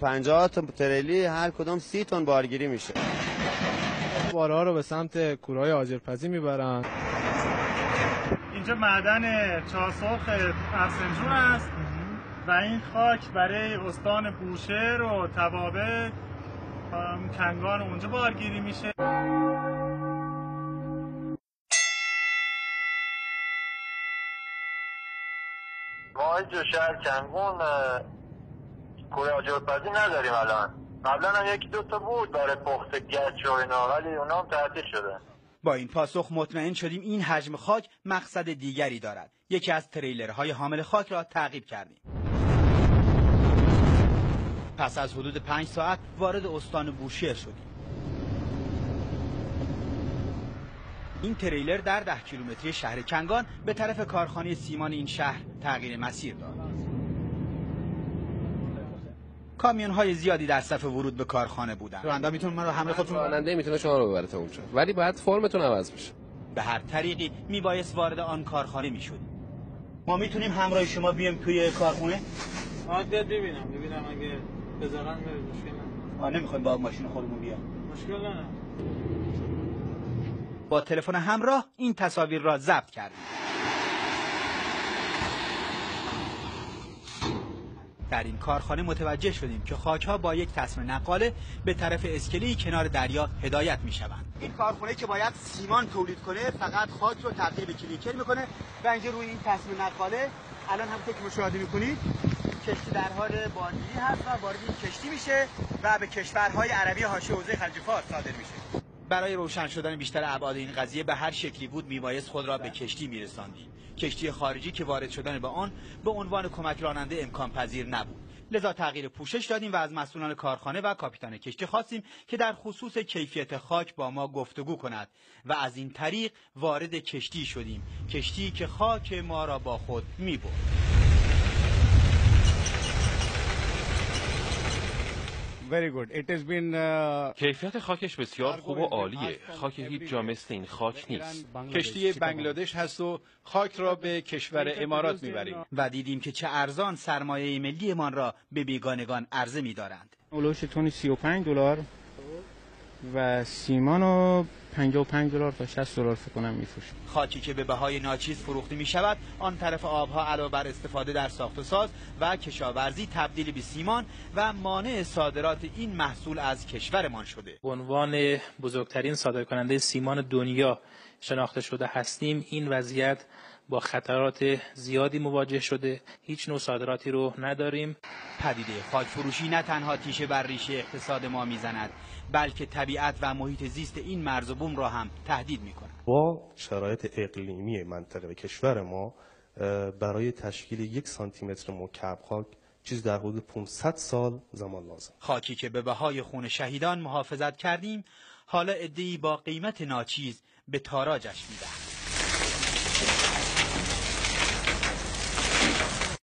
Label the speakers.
Speaker 1: 50 تا تریلی هر کدوم 30 تن بارگیری میشه.
Speaker 2: بارها رو به سمت کورهای آجرپزی میبرن.
Speaker 3: اینجا معدن چهارسرخ افسنجون است و این خاک برای استان بوشهر و توابع کنگان اونجا بارگیری میشه.
Speaker 4: ما اینجا شهر کنگون کوره آجرپزی نداریم الان. قبلا هم یکی دو تا بود برای پخت گچ و اینا، ولی اونا هم تعطیل شده.
Speaker 5: با این پاسخ مطمئن شدیم این حجم خاک مقصد دیگری دارد. یکی از تریلرهای حامل خاک را تعقیب کردیم. پس از حدود 5 ساعت وارد استان بوشهر شدیم. این تریلر در 10 کیلومتری شهر کنگان به طرف کارخانه سیمان این شهر تغییر مسیر داد. کامیون‌های زیادی در صف ورود به کارخانه بودند. راننده میتونه من رو همراه خودتون
Speaker 6: راننده میتونه شما رو ببره تا اونجا، ولی باید فرمتون عوض بشه.
Speaker 5: به هر طریقی میبایست وارد آن کارخانه میشدیم. ما میتونیم همراه شما بیام توی کارخانه؟
Speaker 3: بیاد ببینم اگه بذارن مشکل نه.
Speaker 5: نمیخوایم با ماشین خودمون بیام.
Speaker 3: مشکل نه.
Speaker 5: با تلفن همراه این تصاویر را ضبط کردیم. در این کارخانه متوجه شدیم که خاک‌ها با یک تسمه نقاله به طرف اسکله‌ای کنار دریا هدایت می‌شوند. این کارخانه که باید سیمان تولید کنه فقط خاک رو تبدیل به کلینکر می‌کنه و اینجا روی این تسمه نقاله الان همونطور که مشاهده می‌کنید کشتی در حال بارگیری هست و وارد این کشتی میشه و به کشورهای عربی حاشیه حوزه خلیج فارس صادر میشه. برای روشن شدن بیشتر ابعاد این قضیه به هر شکلی بود میبایست خود را به کشتی میرساندیم. کشتی خارجی که وارد شدن به آن به عنوان کمک راننده امکان پذیر نبود. لذا تغییر پوشش دادیم و از مسئولان کارخانه و کاپیتان کشتی خواستیم که در خصوص کیفیت خاک با ما گفتگو کند و از این طریق وارد کشتی شدیم. کشتی که خاک ما را با خود میبرد.
Speaker 7: کیفیت خاکش بسیار خوب و عالیه. خاک هیچ جا مثل این خاک نیست.
Speaker 8: کشتی بنگلادش هست و خاک را به کشور امارات میبریم
Speaker 5: و دیدیم که چه ارزان سرمایه ملی ما را به بیگانگان عرضه می‌دارند.
Speaker 9: اولوش تونی $35 و سیمانو $55 تا $60 فکر کنم میفروشیم.
Speaker 5: خاکی که به بهای ناچیز فروخته می شود آن طرف آبها علاوه بر استفاده در ساخت و ساز و کشاورزی تبدیل به سیمان و مانع صادرات این محصول از کشورمان شده.
Speaker 10: به عنوان بزرگترین صادرکننده سیمان دنیا شناخته شده هستیم. این وضعیت با خطرات زیادی مواجه شده. هیچ نوع صادراتی رو نداریم.
Speaker 5: پدیده خاک فروشی نه تنها تیشه بر ریشه اقتصاد ما میزند بلکه طبیعت و محیط زیست این مرز و بوم را هم تهدید می‌کند.
Speaker 11: با شرایط اقلیمی منطقه و کشور ما برای تشکیل 1 سانتیمتر مکعب خاک چیز در حدود 500 سال زمان لازم.
Speaker 5: خاکی که به بهای خون شهیدان محافظت کردیم حالا عده‌ای با قیمت ناچیز به تاراجش می‌دهند.